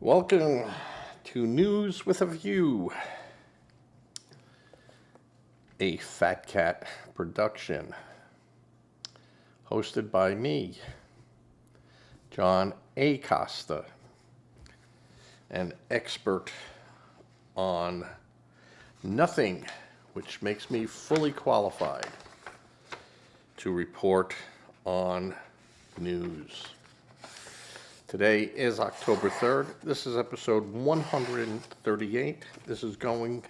Welcome to News with a View, a Fat Cat production, hosted by me, John Acosta, an expert on nothing, which makes me fully qualified to report on news. Today is October 3rd. This is episode 138. This is going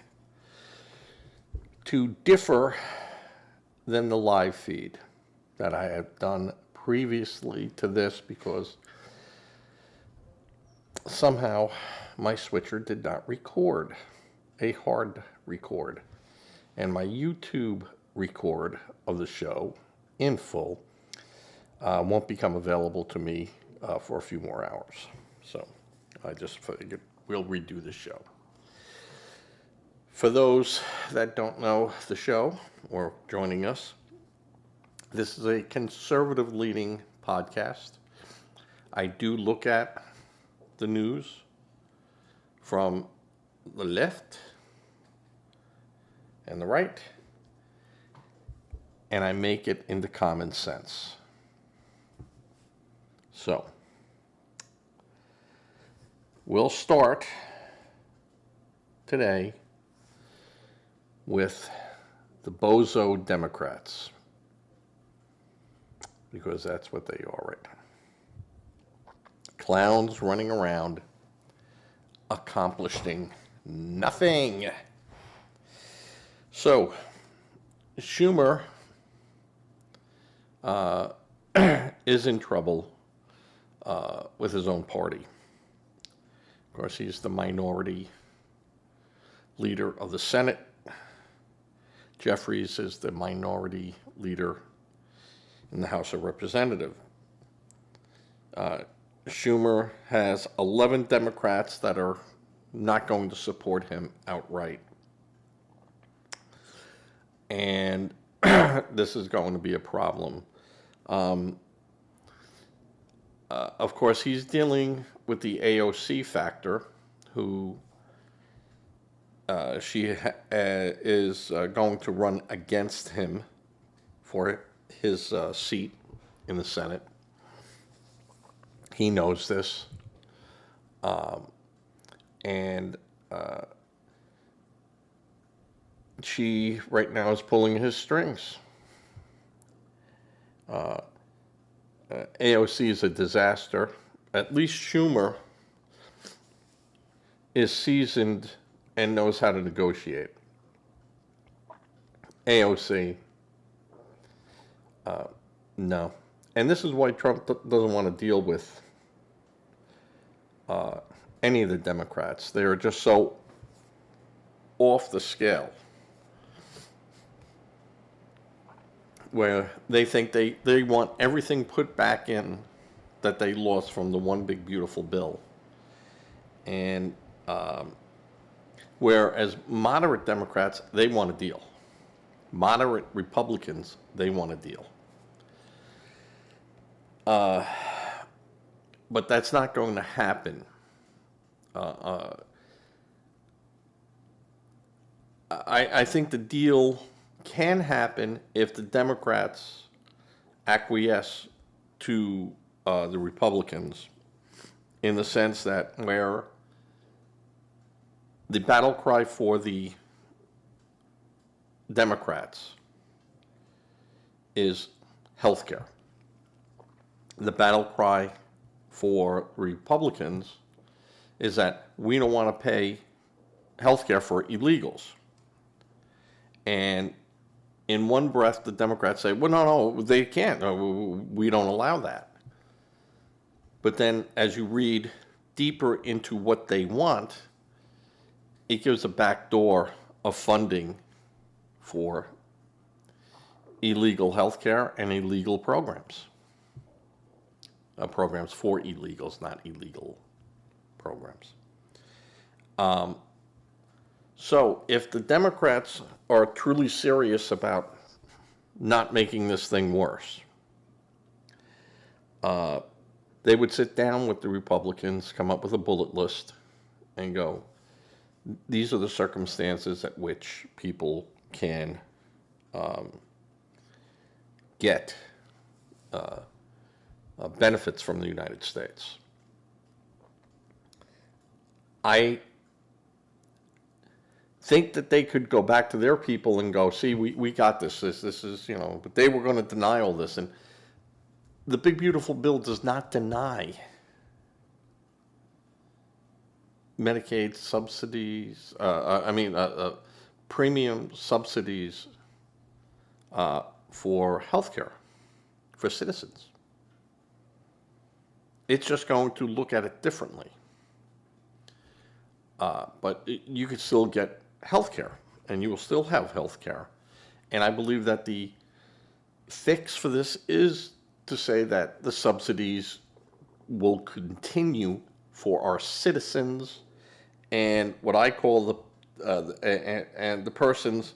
to differ than the live feed that I have done previously to this because somehow my switcher did not record a hard record, and my YouTube record of the show in full won't become available to me for a few more hours. So I just figured we'll redo the show. For those that don't know the show or joining us, this is a conservative leaning podcast. I do look at the news from the left and the right, and I make it into common sense. So, we'll start today with the Bozo Democrats, because that's what they are right now. Clowns running around, accomplishing nothing. So, Schumer is in trouble with his own party. Of course, he's the minority leader of the Senate. Jeffries is the minority leader in the House of Representatives. Schumer has 11 Democrats that are not going to support him outright. And this is going to be a problem. Of course, he's dealing with the AOC factor, who she is going to run against him for his seat in the Senate. He knows this. And she right now is pulling his strings. AOC is a disaster. At least Schumer is seasoned and knows how to negotiate. AOC, no. And this is why Trump doesn't want to deal with any of the Democrats. They are just so off the scale, where they think they want everything put back in that they lost from the one big beautiful bill. And whereas moderate Democrats, they want a deal. Moderate Republicans, they want a deal. But that's not going to happen. I think the deal can happen if the Democrats acquiesce to the Republicans, in the sense that where the battle cry for the Democrats is health care. The battle cry for Republicans is that we don't want to pay health care for illegals. And in one breath, the Democrats say, well, no, they can't. We don't allow that. But then as you read deeper into what they want, it gives a back door of funding for illegal health care and illegal programs. Programs for illegals, not illegal programs. So if the Democrats are truly serious about not making this thing worse, they would sit down with the Republicans, come up with a bullet list, and go, these are the circumstances at which people can get benefits from the United States. I think that they could go back to their people and go, see, we got this. This is, but they were going to deny all this. And the big, beautiful bill does not deny Medicaid subsidies, premium subsidies for health care for citizens. It's just going to look at it differently. But you could still get health care, and you will still have health care. And I believe that the fix for this is to say that the subsidies will continue for our citizens and what I call the persons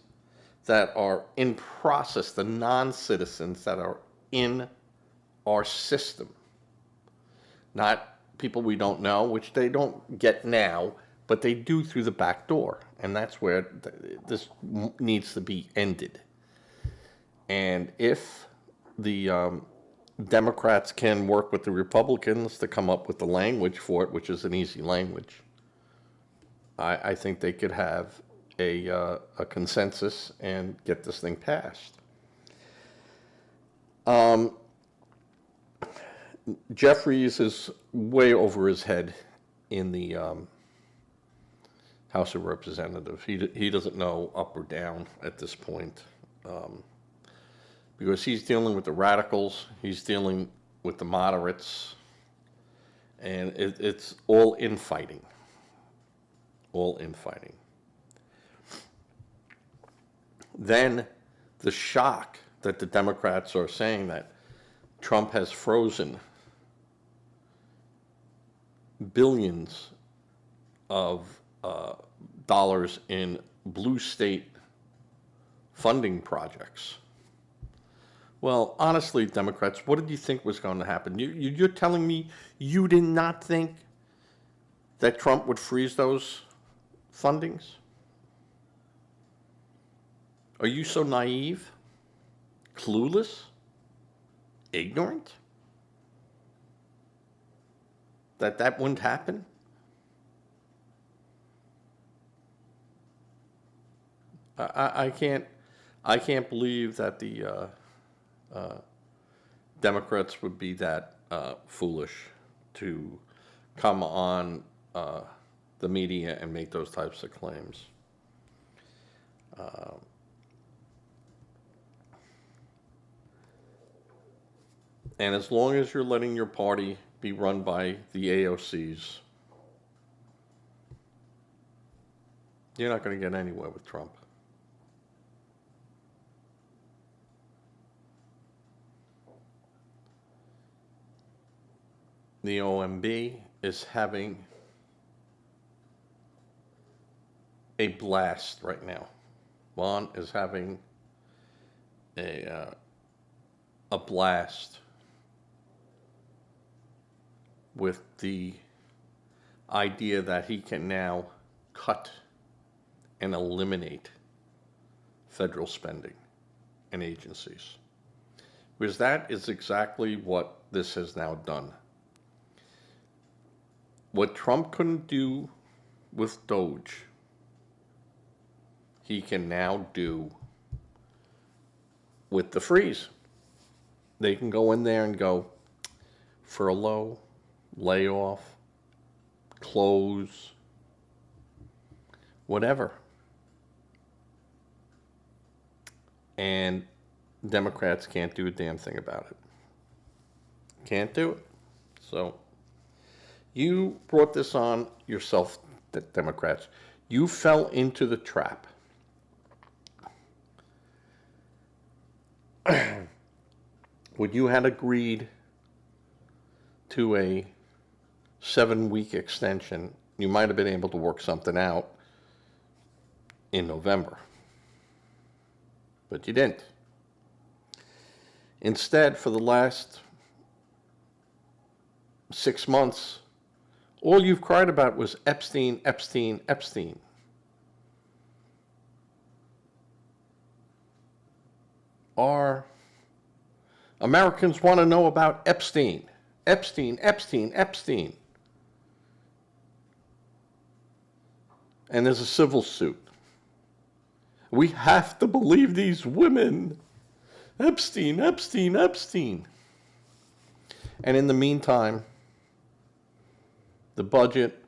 that are in process, the non-citizens that are in our system. Not people we don't know, which they don't get now, but they do through the back door. And that's where this needs to be ended. And if the Democrats can work with the Republicans to come up with the language for it, which is an easy language, I think they could have a consensus and get this thing passed. Jeffries is way over his head in the House of Representatives. He doesn't know up or down at this point, because he's dealing with the radicals, he's dealing with the moderates, and it's all infighting. All infighting. Then the shock that the Democrats are saying that Trump has frozen billions of dollars in blue state funding projects. Well, honestly, Democrats, what did you think was going to happen? You're telling me you did not think that Trump would freeze those fundings? Are you so naive, clueless, ignorant that wouldn't happen? I can't believe that the Democrats would be that foolish to come on the media and make those types of claims. And as long as you're letting your party be run by the AOCs, you're not going to get anywhere with Trump. The OMB is having a blast right now. Juan is having a blast with the idea that he can now cut and eliminate federal spending and agencies. Because that is exactly what this has now done. What Trump couldn't do with Doge, he can now do with the freeze. They can go in there and go furlough, layoff, close, whatever. And Democrats can't do a damn thing about it. Can't do it. So you brought this on yourself, Democrats. You fell into the trap. When you had agreed to a 7-week extension, you might have been able to work something out in November. But you didn't. Instead, for the last 6 months, all you've cried about was Epstein, Epstein, Epstein. Our Americans want to know about Epstein. Epstein, Epstein, Epstein. And there's a civil suit. We have to believe these women. Epstein, Epstein, Epstein. And in the meantime, the budget,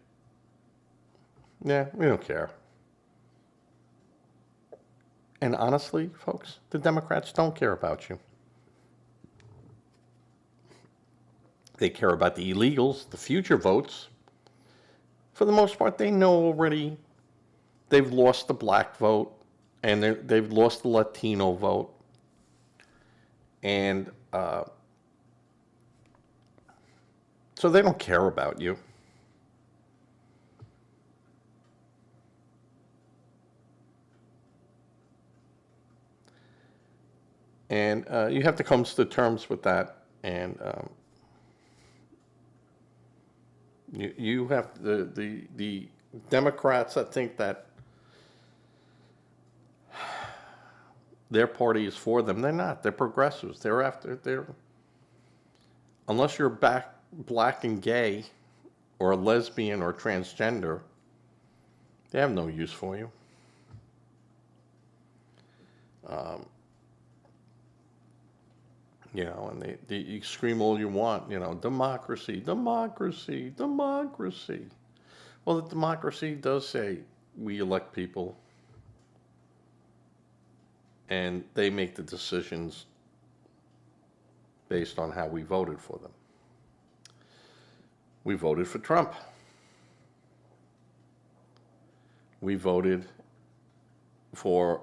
we don't care. And honestly, folks, the Democrats don't care about you. They care about the illegals, the future votes. For the most part, they know already they've lost the black vote and they've lost the Latino vote. And so they don't care about you. And you have to come to terms with that. And you have the Democrats that think that their party is for them. They're not. They're progressives. Unless you're black and gay or a lesbian or transgender, they have no use for you. And you scream all you want, democracy, democracy, democracy. Well, the democracy does say we elect people and they make the decisions based on how we voted for them. We voted for Trump. We voted for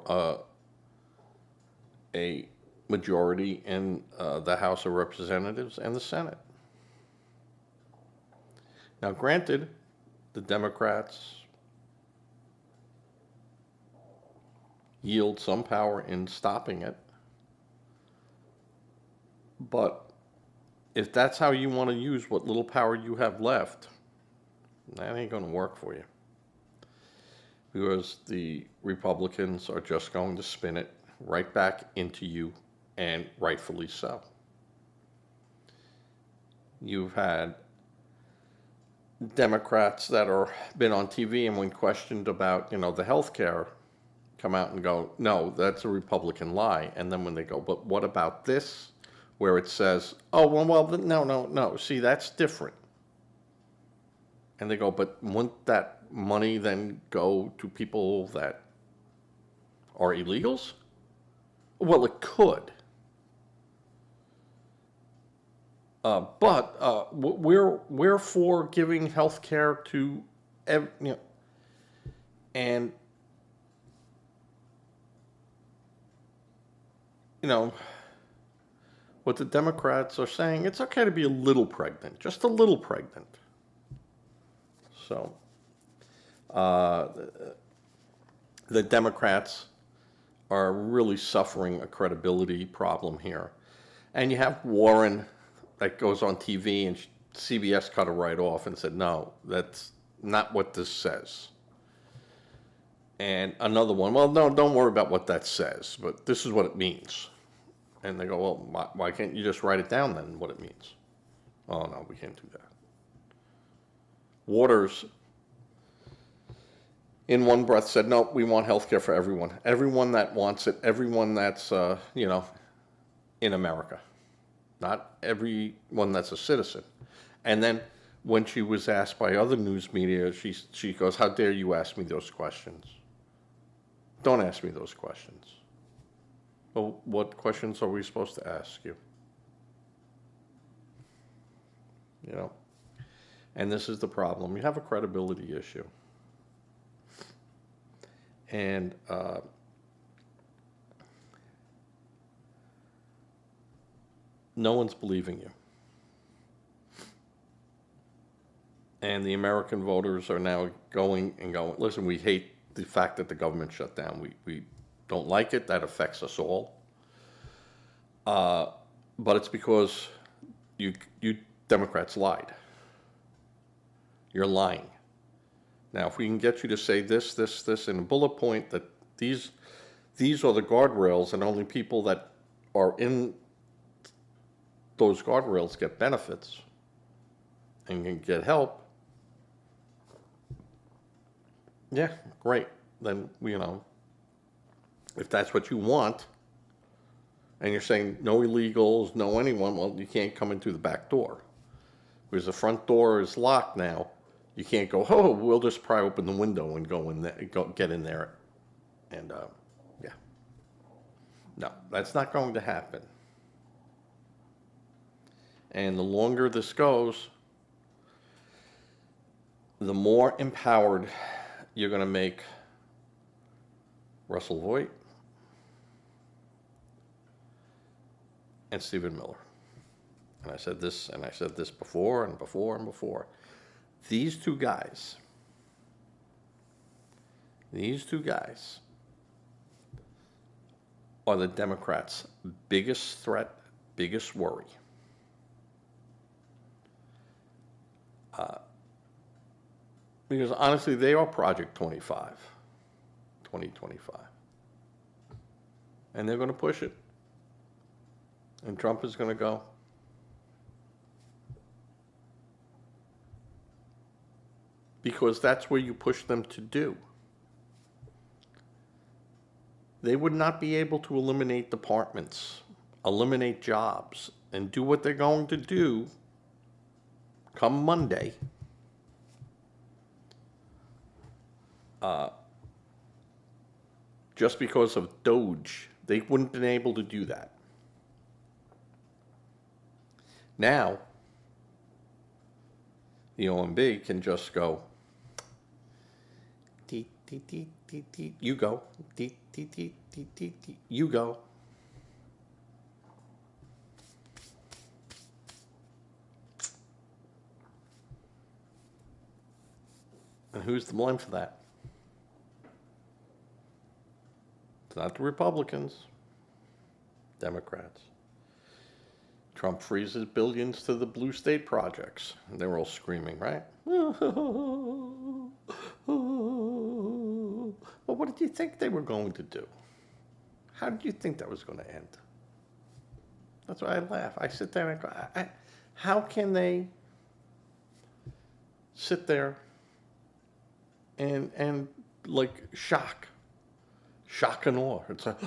a majority in the House of Representatives and the Senate. Now, granted, the Democrats yield some power in stopping it, but if that's how you want to use what little power you have left, that ain't going to work for you. Because the Republicans are just going to spin it right back into you, and rightfully so. You've had Democrats that are been on TV and when questioned about, the health care, come out and go, no, that's a Republican lie. And then when they go, but what about this? Where it says, oh, well, no. See, that's different. And they go, but wouldn't that money then go to people that are illegals? Well, it could. But we're for giving health care to, and, what the Democrats are saying, it's okay to be a little pregnant, just a little pregnant. So, the Democrats are really suffering a credibility problem here. And you have Warren that goes on TV and CBS cut it right off and said, no, that's not what this says. And another one, well, no, don't worry about what that says, but this is what it means. And they go, well, why can't you just write it down then, what it means? Oh, no, we can't do that. Waters, in one breath, said, no, we want health care for everyone. Everyone that wants it, everyone that's, in America. Not everyone that's a citizen. And then when she was asked by other news media, she goes, how dare you ask me those questions? Don't ask me those questions. Well, what questions are we supposed to ask you? And this is the problem. You have a credibility issue. And no one's believing you. And the American voters are now going, listen, we hate the fact that the government shut down. We don't like it. That affects us all. But it's because you Democrats lied. You're lying. Now, if we can get you to say this, in a bullet point that these are the guardrails and only people that are in those guardrails get benefits and can get help, yeah, great. Then, if that's what you want, and you're saying no illegals, no anyone, well, you can't come in through the back door. Because the front door is locked now. You can't go, oh, we'll just pry open the window and go in there, get in there. And, yeah. No, that's not going to happen. And the longer this goes, the more empowered you're going to make Russell Voigt and Stephen Miller. And I said this before and before and before. These two guys are the Democrats' biggest threat, biggest worry. Because honestly, they are Project 2025. And they're going to push it. And Trump is going to go, because that's where you push them to do. They would not be able to eliminate departments, eliminate jobs, and do what they're going to do come Monday. Just because of Doge. They wouldn't have been able to do that. Now, the OMB can just go, you go, you go. And who's to blame for that? It's not the Republicans, Democrats. Trump freezes billions to the blue state projects. And they were all screaming, right? Well, what did you think they were going to do? How did you think that was going to end? That's why I laugh. I sit there and go, how can they sit there and like shock and awe? It's like,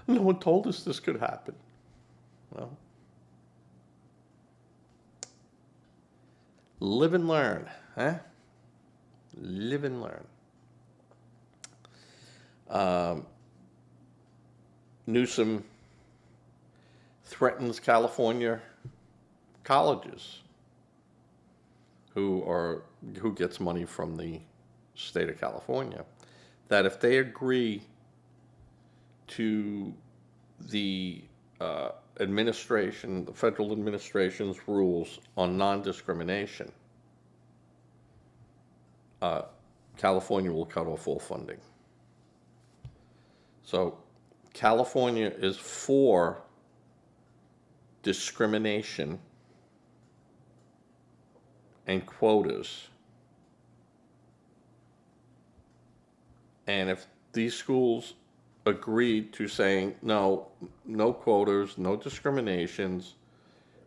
no one told us this could happen. Well, live and learn, huh? Live and learn. Newsom threatens California colleges who gets money from the state of California, that if they agree to the the federal administration's rules on non-discrimination, California will cut off all funding. So California is for discrimination and quotas. And if these schools agreed to saying no quotas, no discriminations,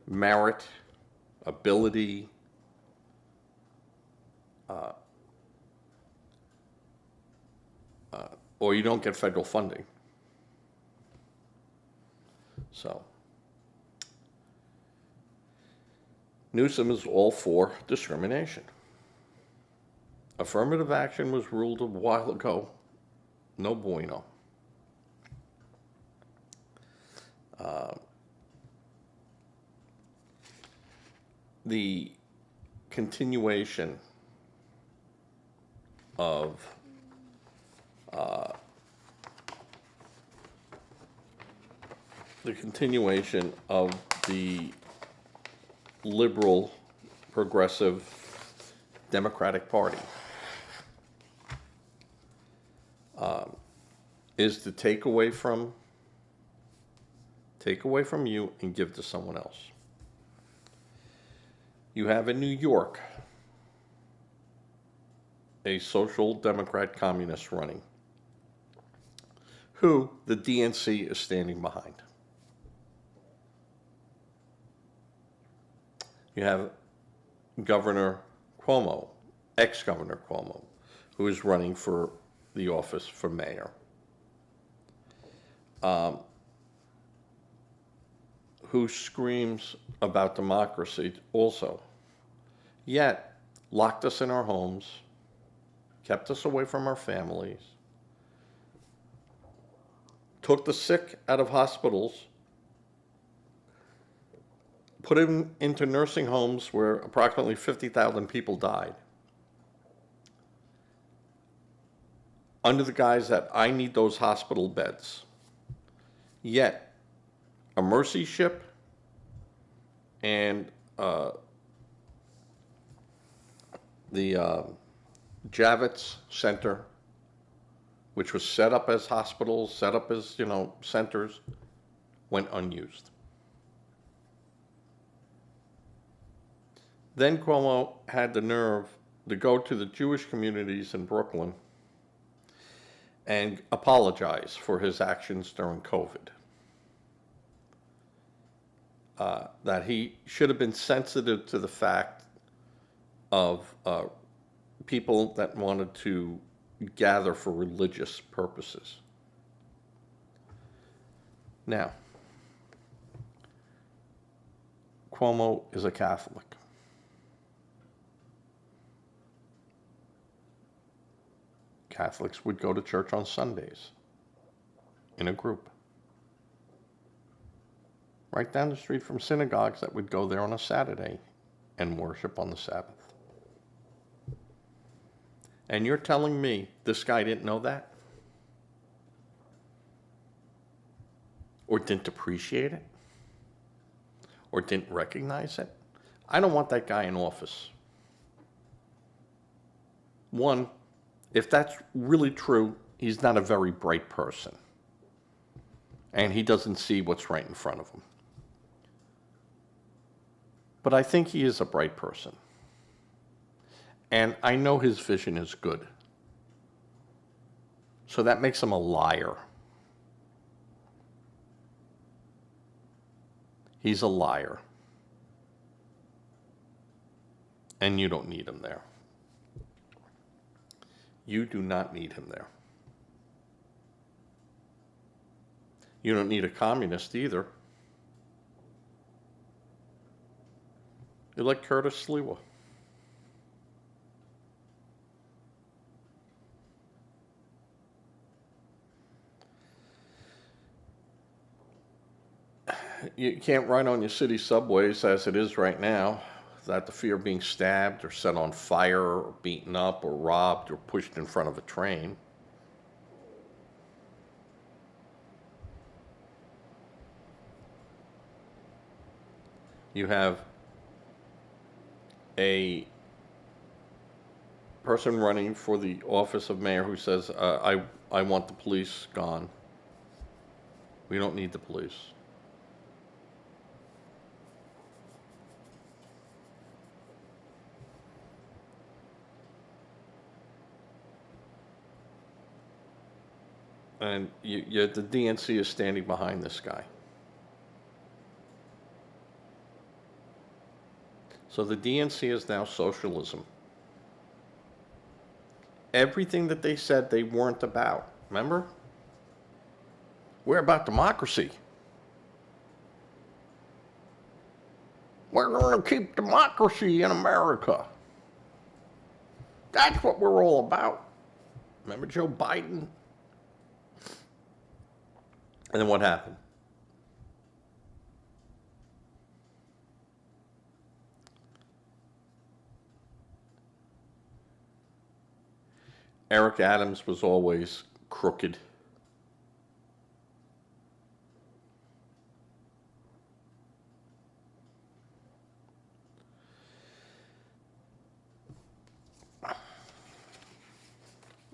merit, ability, or you don't get federal funding. So Newsom is all for discrimination. Affirmative action was ruled a while ago no bueno. The continuation of the liberal, progressive Democratic Party is to take away from you and give to someone else. You have in New York a social democrat communist running, who the DNC is standing behind. You have Governor Cuomo, ex-Governor Cuomo, who is running for the office for mayor. Who screams about democracy also, yet locked us in our homes, kept us away from our families, took the sick out of hospitals, put them into nursing homes where approximately 50,000 people died, under the guise that I need those hospital beds. Yet, a mercy ship and the Javits Center, which was set up as hospitals, set up as, centers, went unused. Then Cuomo had the nerve to go to the Jewish communities in Brooklyn and apologize for his actions during COVID. That he should have been sensitive to the fact of people that wanted to gather for religious purposes. Now, Cuomo is a Catholic. Catholics would go to church on Sundays in a group. Right down the street from synagogues that would go there on a Saturday and worship on the Sabbath. And you're telling me this guy didn't know that? Or didn't appreciate it? Or didn't recognize it? I don't want that guy in office. One, if that's really true, he's not a very bright person. And he doesn't see what's right in front of him. But I think he is a bright person. And I know his vision is good. So that makes him a liar. He's a liar. And you don't need him there. You do not need him there. You don't need a communist either. You like Curtis Sliwa. You can't ride on your city subways as it is right now without the fear of being stabbed or set on fire or beaten up or robbed or pushed in front of a train. You have a person running for the office of mayor who says, I want the police gone. We don't need the police. And the DNC is standing behind this guy. So the DNC is now socialism. Everything that they said they weren't about, remember? We're about democracy. We're going to keep democracy in America. That's what we're all about. Remember Joe Biden? And then what happened? Eric Adams was always crooked.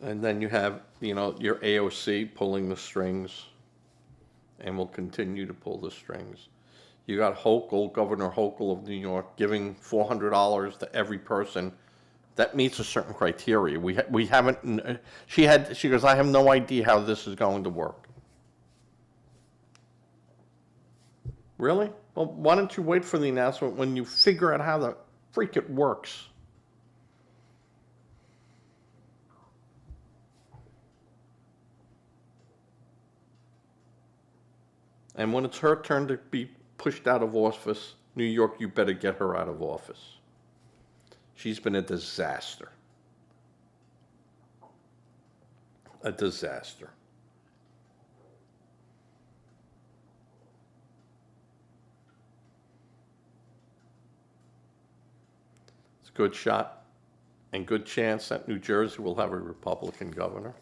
And then you have, your AOC pulling the strings and will continue to pull the strings. You got Hochul, Governor Hochul of New York, giving $400 to every person that meets a certain criteria. We haven't. She goes, I have no idea how this is going to work. Really? Well, why don't you wait for the announcement when you figure out how the freak it works? And when it's her turn to be pushed out of office, New York, you better get her out of office. She's been a disaster. A disaster. It's a good shot and good chance that New Jersey will have a Republican governor.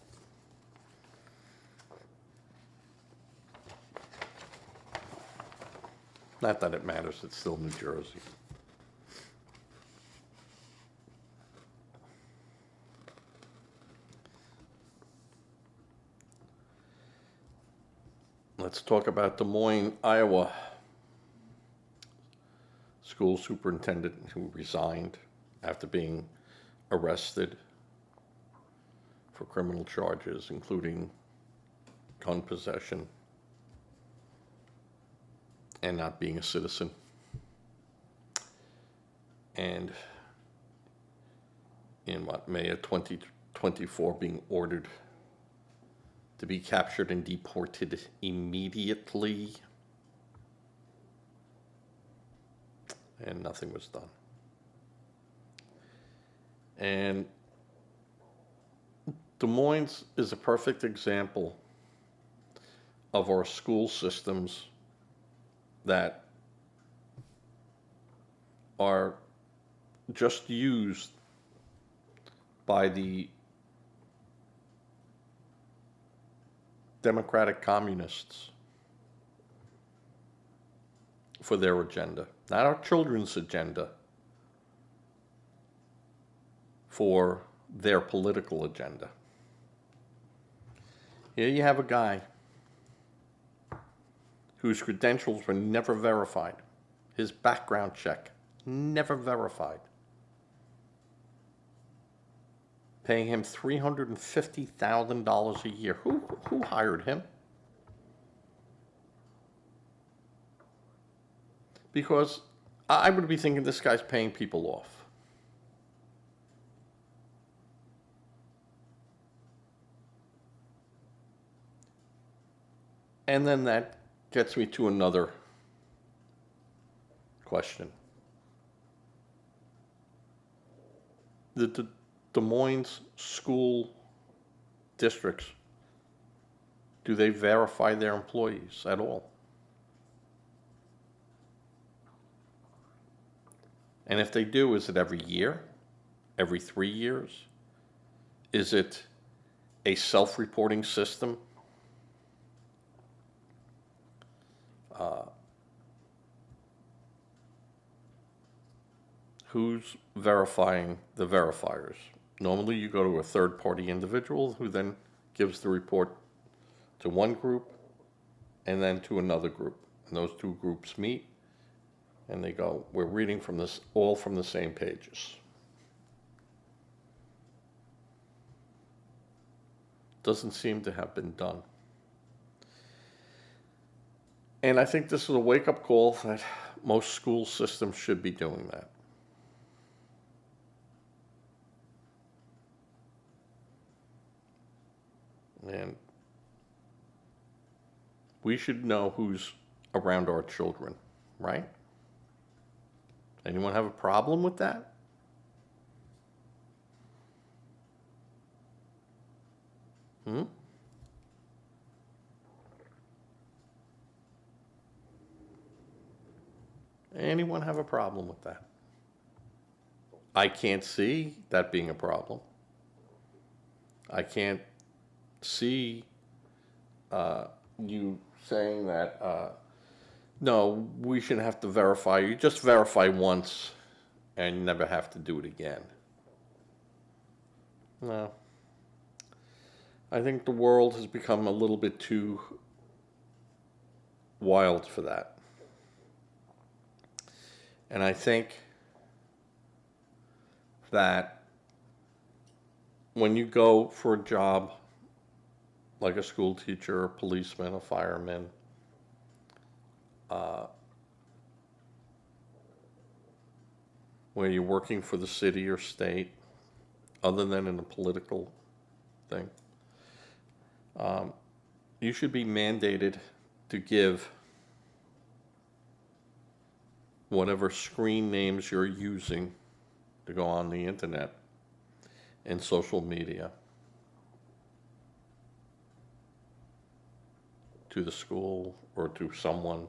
Not that it matters, it's still New Jersey. Let's talk about Des Moines, Iowa. School superintendent who resigned after being arrested for criminal charges, including gun possession and not being a citizen. And in May of 2024, being ordered to be captured and deported immediately. And nothing was done. And Des Moines is a perfect example of our school systems that are just used by the Democratic communists for their agenda, not our children's agenda, for their political agenda. Here you have a guy whose credentials were never verified, his background check never verified, paying him $350,000 a year. Who hired him? Because I would be thinking this guy's paying people off. And then that gets me to another question. The Des Moines school districts, do they verify their employees at all? And if they do, is it every year? Every 3 years? Is it a self-reporting system? Who's verifying the verifiers? Normally you go to a third-party individual who then gives the report to one group and then to another group. And those two groups meet and they go, we're reading from this, all from the same pages. Doesn't seem to have been done. And I think this is a wake-up call that most school systems should be doing that. And we should know who's around our children, right? Anyone have a problem with that? Anyone have a problem with that? I can't see that being a problem. I can't see you saying that, no, we shouldn't have to verify. You just verify once and you never have to do it again. No. I think the world has become a little bit too wild for that. And I think that when you go for a job like a school teacher, a policeman, a fireman, uh, where you're working for the city or state, other than in a political thing, you should be mandated to give whatever screen names you're using to go on the internet and social media to the school or to someone.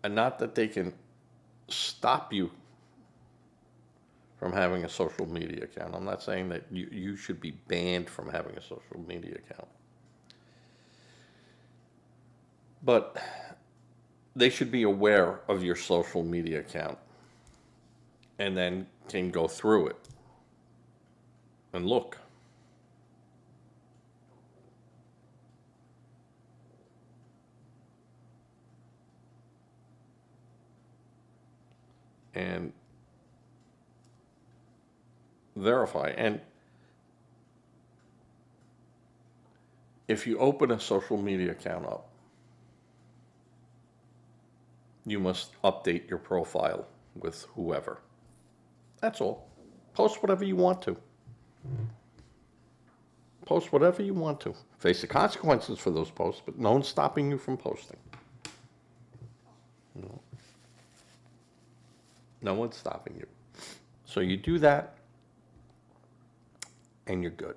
And not that they can stop you from having a social media account. I'm not saying that you should be banned from having a social media account. But they should be aware of your social media account and then can go through it and look. And verify. And if you open a social media account up, you must update your profile with whoever. That's all. Post whatever you want to. Post whatever you want to. Face the consequences for those posts, but no one's stopping you from posting. No. No one's stopping you. So you do that, and you're good.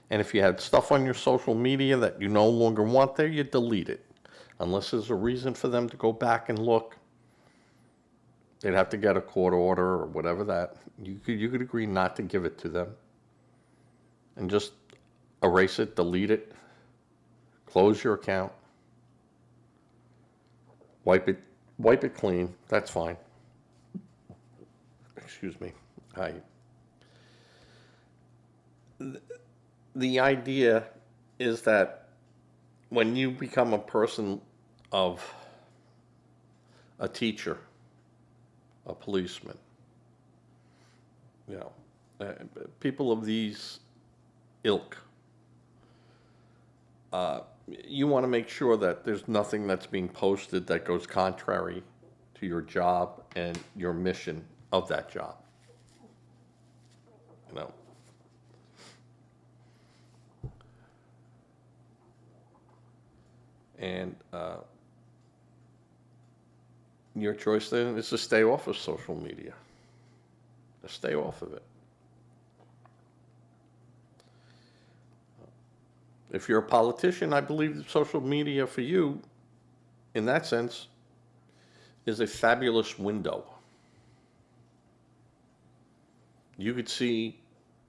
And if you had stuff on your social media that you no longer want there, you delete it. Unless there's a reason for them to go back and look. They'd have to get a court order or whatever that. You could agree not to give it to them. And just erase it, delete it, close your account, wipe it clean. That's fine. Excuse me. The idea is that when you become a person of a teacher, a policeman, people of these ilk, you want to make sure that there's nothing that's being posted that goes contrary to your job and your mission of that job. And your choice then is to stay off of social media. To stay off of it. If you're a politician, I believe that social media for you, in that sense, is a fabulous window. You could see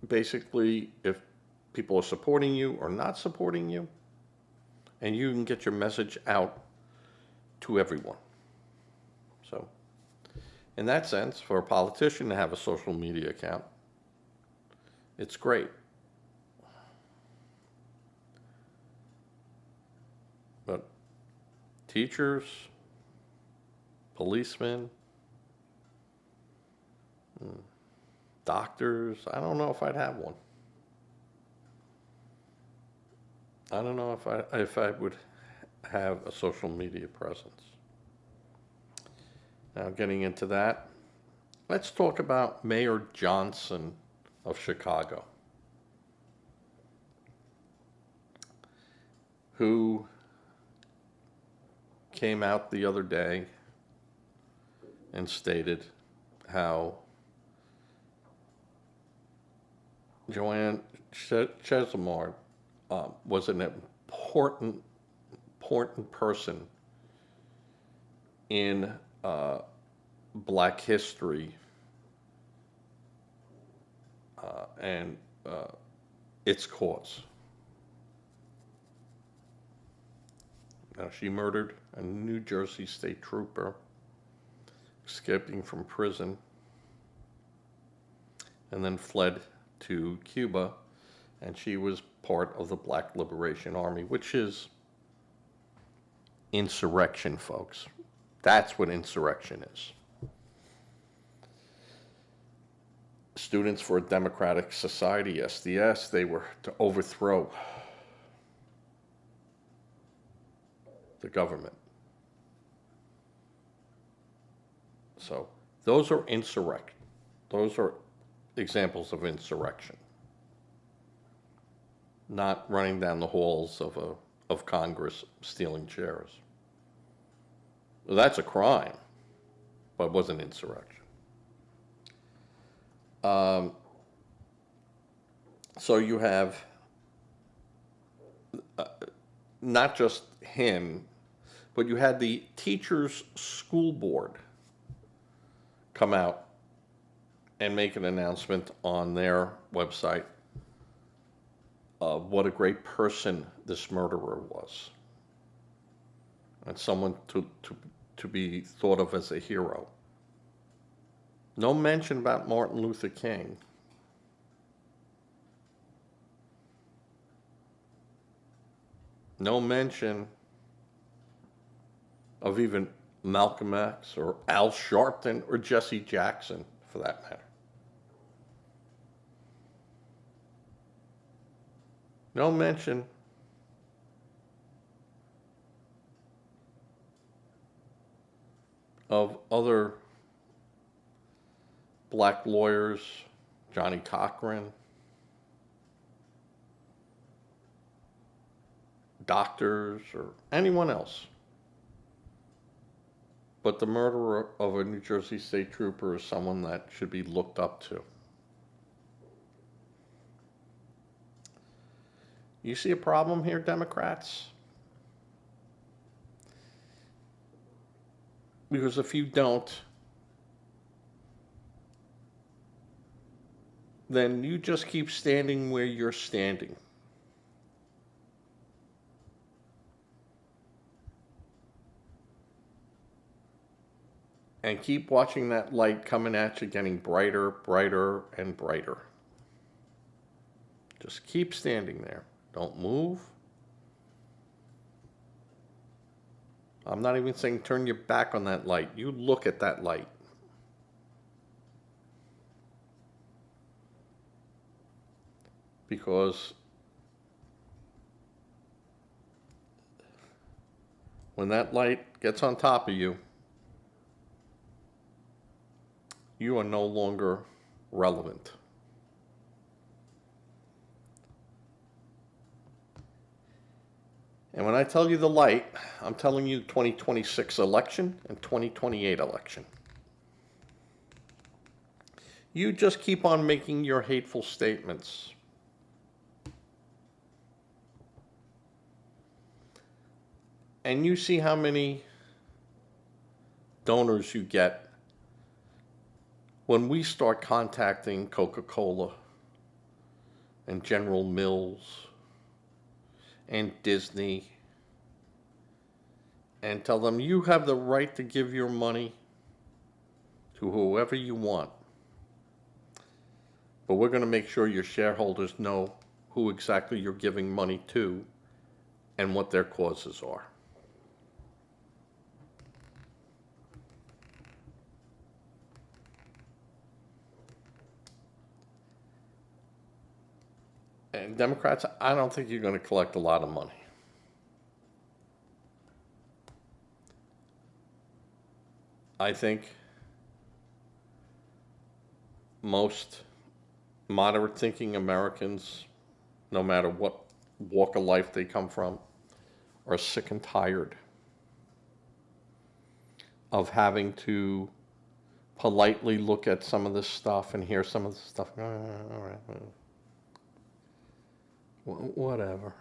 basically if people are supporting you or not supporting you, and you can get your message out to everyone. So, in that sense, for a politician to have a social media account, it's great. But teachers, policemen, doctors, I don't know if I'd have one. I don't know if I would have a social media presence. Now, getting into that, let's talk about Mayor Johnson of Chicago, who came out the other day and stated how Joanne Chesimard was an important person in Black history and its cause. Now, she murdered a New Jersey state trooper escaping from prison and then fled to Cuba, and she was part of the Black Liberation Army, which is insurrection, folks. That's what insurrection is. Students for a Democratic Society, SDS, they were to overthrow the government. So those are insurrection. Those are examples of insurrection. Not running down the halls of Congress stealing chairs. Well, that's a crime, but it wasn't insurrection. So you have not just him, but you had the teachers' school board come out and make an announcement on their website of what a great person this murderer was, and someone to be thought of as a hero. No mention about Martin Luther King. No mention of even Malcolm X or Al Sharpton or Jesse Jackson, for that matter. No mention of other black lawyers, Johnny Cochran, doctors, or anyone else. But the murderer of a New Jersey state trooper is someone that should be looked up to. You see a problem here, Democrats? Because if you don't, then you just keep standing where you're standing. And keep watching that light coming at you, getting brighter, brighter, and brighter. Just keep standing there. Don't move. I'm not even saying turn your back on that light. You look at that light. Because when that light gets on top of you, you are no longer relevant. And when I tell you the light, I'm telling you 2026 election and 2028 election. You just keep on making your hateful statements. And you see how many donors you get when we start contacting Coca-Cola and General Mills and Disney and tell them you have the right to give your money to whoever you want. But we're going to make sure your shareholders know who exactly you're giving money to and what their causes are. And Democrats, I don't think you're going to collect a lot of money. I think most moderate thinking Americans, no matter what walk of life they come from, are sick and tired of having to politely look at some of this stuff and hear some of this stuff. All right. Whatever.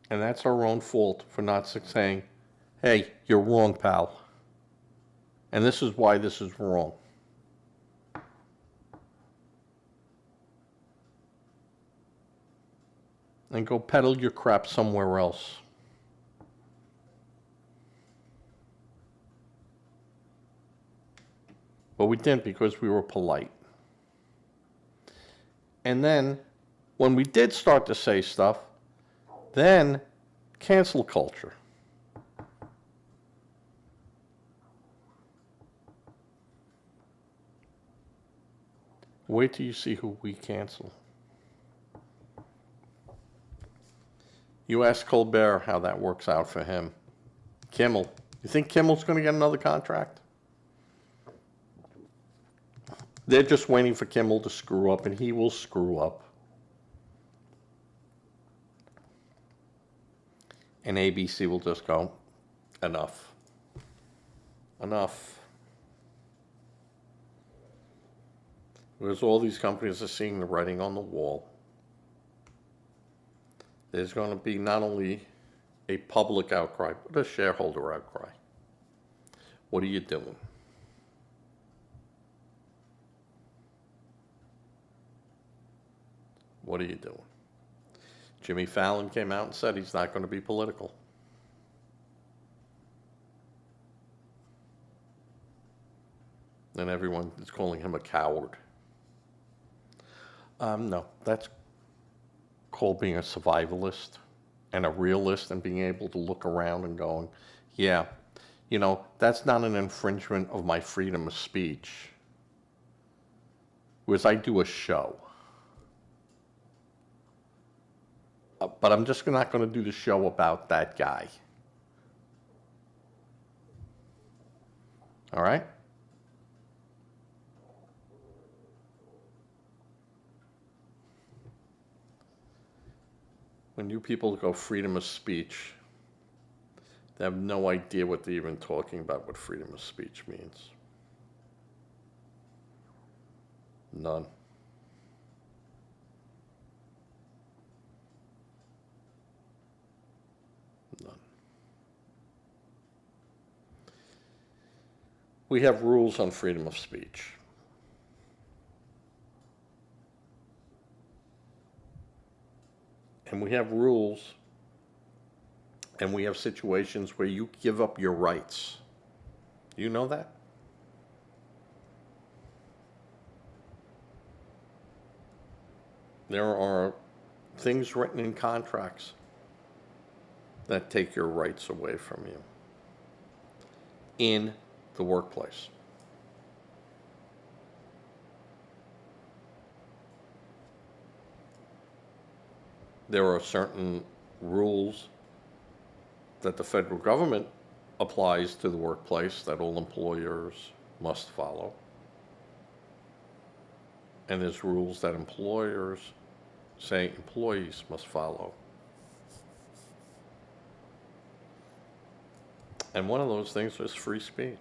And that's our own fault for not saying, hey, you're wrong, pal. And this is why this is wrong. And go peddle your crap somewhere else. But we didn't because we were polite. And then, when we did start to say stuff, then Cancel culture. Wait till you see who we cancel. You ask Colbert how that works out for him. Kimmel. You think Kimmel's going to get another contract? They're just waiting for Kimmel to screw up, and he will screw up. And ABC will just go, enough. Enough. Because all these companies are seeing the writing on the wall. There's going to be not only a public outcry, but a shareholder outcry. What are you doing? What are you doing? Jimmy Fallon came out and said he's not going to be political. And everyone is calling him a coward. No, that's called being a survivalist and a realist and being able to look around and going, yeah, you know, that's not an infringement of my freedom of speech. Whereas I do a show. But I'm just not going to do the show about that guy. All right? When you people go freedom of speech, they have no idea what they're even talking about, what freedom of speech means. None. None. We have rules on freedom of speech. And we have rules, and we have situations where you give up your rights. Do you know that? There are things written in contracts that take your rights away from you in the workplace. There are certain rules that the federal government applies to the workplace that all employers must follow. And there's rules that employers say employees must follow. And one of those things is free speech.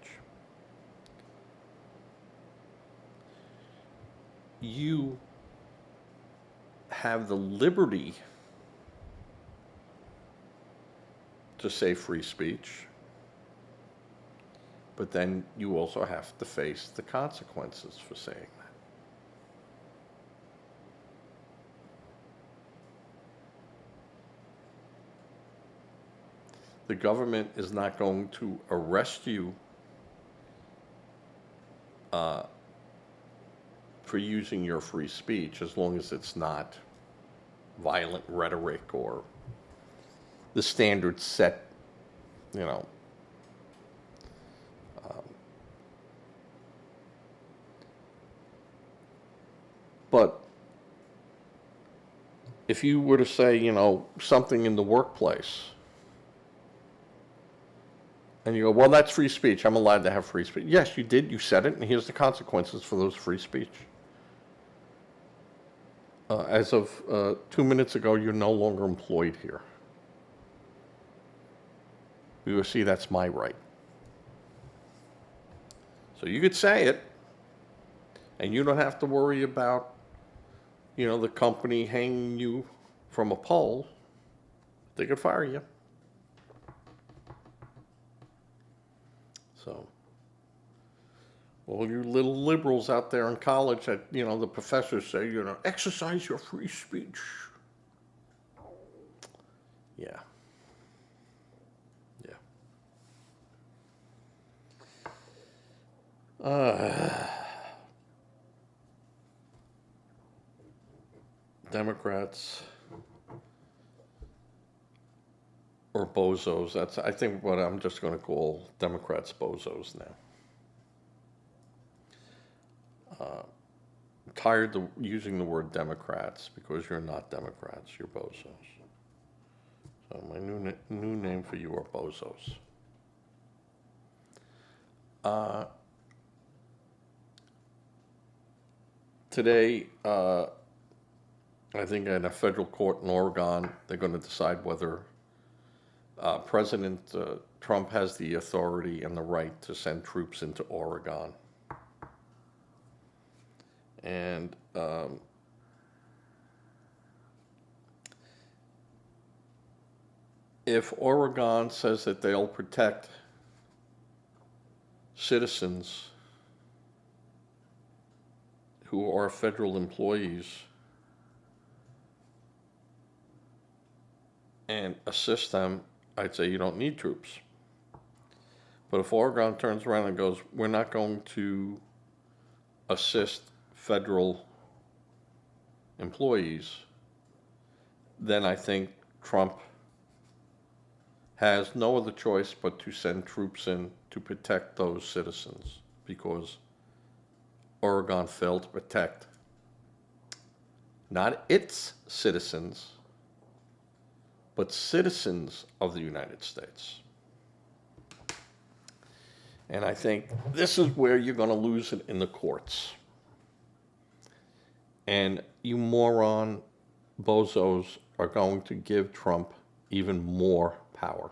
You have the liberty to say free speech, but then you also have to face the consequences for saying that. The government is not going to arrest you for using your free speech as long as it's not violent rhetoric or the standards set, you know. But if you were to say, you know, something in the workplace, and you go, well, that's free speech. I'm allowed to have free speech. Yes, you did. You said it, and here's the consequences for those free speech. As of 2 minutes ago, you're no longer employed here. You will see that's my right. So you could say it, and you don't have to worry about, you know, the company hanging you from a pole. They could fire you. So, all you little liberals out there in college that, you know, the professors say, you know, exercise your free speech. Yeah. Yeah. Democrats bozos. That's, I think, what I'm just going to call Democrats bozos now. Tired of using the word Democrats because you're not Democrats, you're bozos. So my new name for you are bozos. Today, I think in a federal court in Oregon, they're going to decide whether President Trump has the authority and the right to send troops into Oregon. And if Oregon says that they'll protect citizens who are federal employees and assist them, I'd say you don't need troops. But if Oregon turns around and goes, we're not going to assist federal employees, then I think Trump has no other choice but to send troops in to protect those citizens, because Oregon failed to protect not its citizens, but citizens of the United States. And I think this is where you're going to lose it in the courts. And you moron bozos are going to give Trump even more power.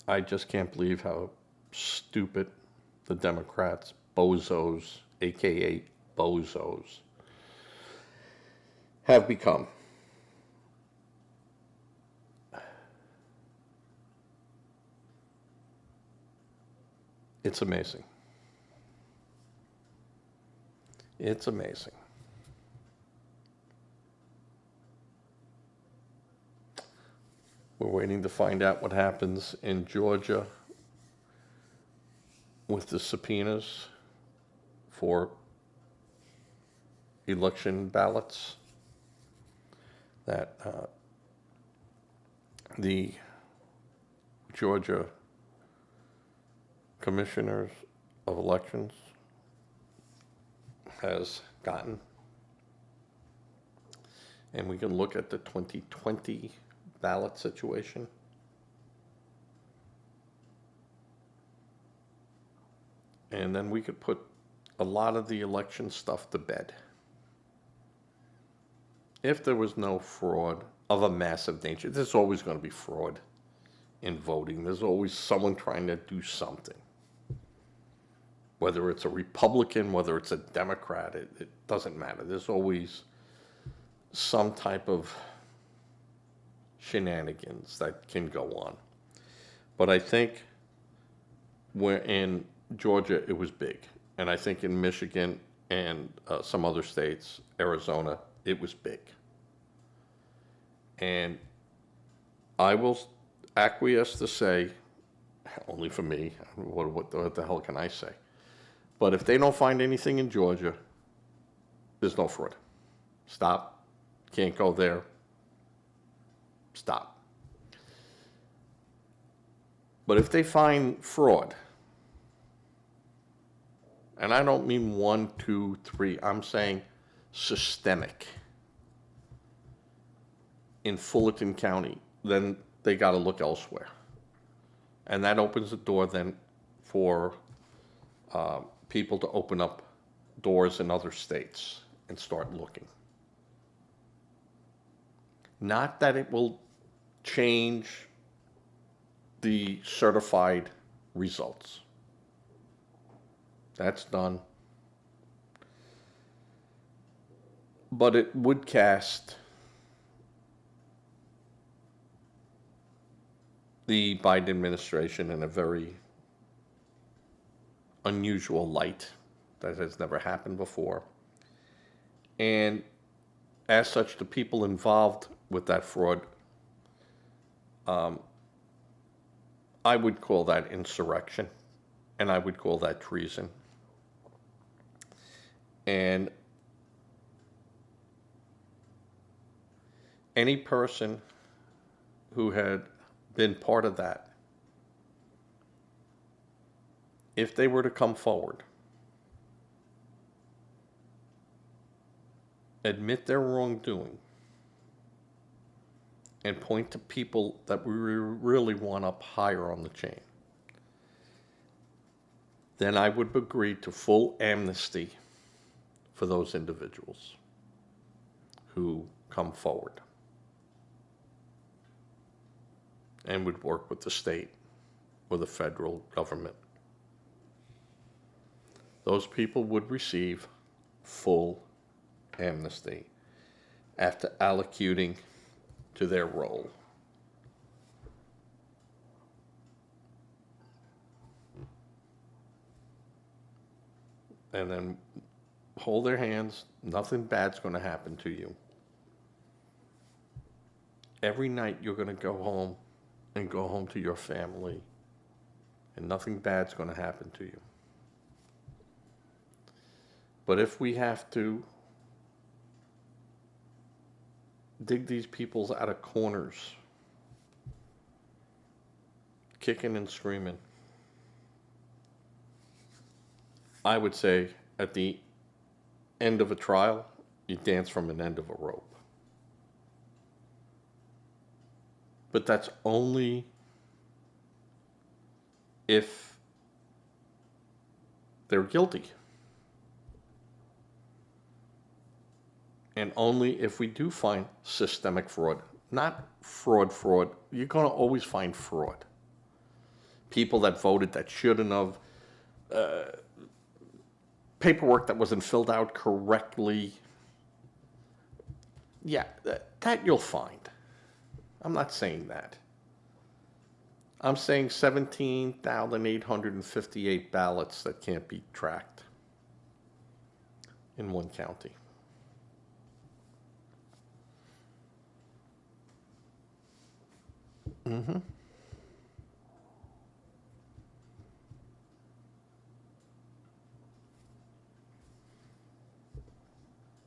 I just can't believe how stupid the Democrats, bozos, aka bozos, have become. It's amazing. It's amazing. We're waiting to find out what happens in Georgia with the subpoenas for election ballots that the Georgia Commissioners of Elections has gotten. And we can look at the 2020 ballot situation. And then we could put a lot of the election stuff to bed. If there was no fraud of a massive nature, there's always going to be fraud in voting. There's always someone trying to do something. Whether it's a Republican, whether it's a Democrat, it doesn't matter. There's always some type of shenanigans that can go on. But I think where in Georgia it was big. And I think in Michigan and some other states, Arizona, it was big. And I will acquiesce to say, only for me, what the hell can I say? But if they don't find anything in Georgia, there's no fraud. Stop. Can't go there. Stop. But if they find fraud, and I don't mean 1, 2, 3, I'm saying systemic in Fulton County, then they got to look elsewhere. And that opens the door then for people to open up doors in other states and start looking. Not that it will change the certified results. That's done. But it would cast the Biden administration in a very unusual light that has never happened before. And as such, the people involved with that fraud, I would call that insurrection, and I would call that treason. And any person who had been part of that, if they were to come forward, admit their wrongdoing, and point to people that we really want up higher on the chain, then I would agree to full amnesty for those individuals who come forward, and would work with the state or the federal government. Those people would receive full amnesty after allocuting to their role. And then hold their hands. Nothing bad's going to happen to you. Every night you're going to go home and go home to your family, and nothing bad's going to happen to you. But if we have to dig these people out of corners, kicking and screaming, I would say at the end of a trial, you dance from an end of a rope. But that's only if they're guilty. And only if we do find systemic fraud. Not fraud. You're going to always find fraud. People that voted that shouldn't have. Paperwork that wasn't filled out correctly. Yeah, that you'll find. I'm not saying that. I'm saying 17,858 ballots that can't be tracked in one county. Mm-hmm.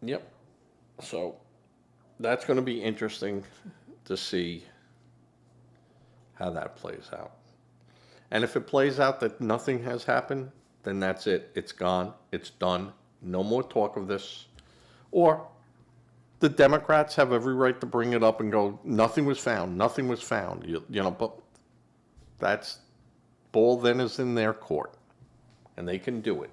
Yep. So that's going to be interesting to see how that plays out. And if it plays out that nothing has happened, then that's it. It's gone. It's done. No more talk of this. Or the Democrats have every right to bring it up and go, nothing was found. Nothing was found. You know, but that's ball then is in their court. And they can do it.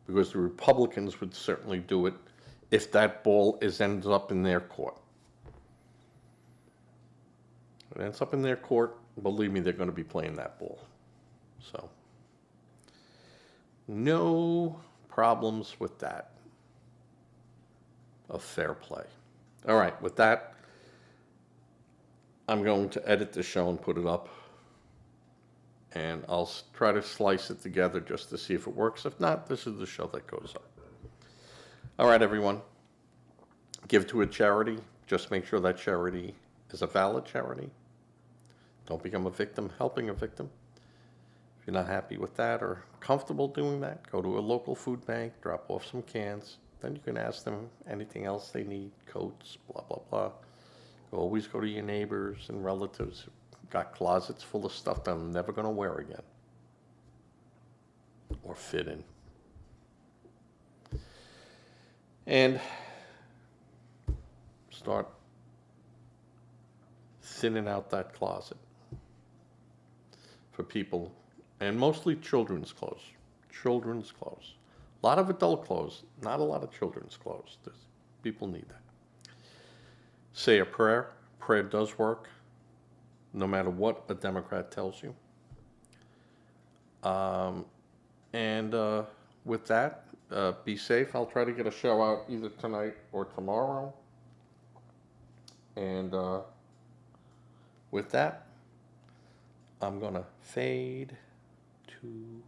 Because the Republicans would certainly do it if that ball ends up in their court. If it ends up in their court, believe me, they're going to be playing that ball. So, no problems with that of fair play. All right, with that, I'm going to edit the show and put it up. And I'll try to slice it together just to see if it works. If not, this is the show that goes up. All right, everyone. Give to a charity. Just make sure that charity is a valid charity. Don't become a victim helping a victim. If you're not happy with that or comfortable doing that, go to a local food bank, drop off some cans. Then you can ask them anything else they need, coats, blah, blah, blah. Always go to your neighbors and relatives who got closets full of stuff that I'm never going to wear again or fit in. And start thinning out that closet for people, and mostly children's clothes. Children's clothes. A lot of adult clothes, not a lot of children's clothes. People need that. Say a prayer. Prayer does work, no matter what a Democrat tells you. With that, be safe. I'll try to get a show out either tonight or tomorrow. And with that, I'm going to fade to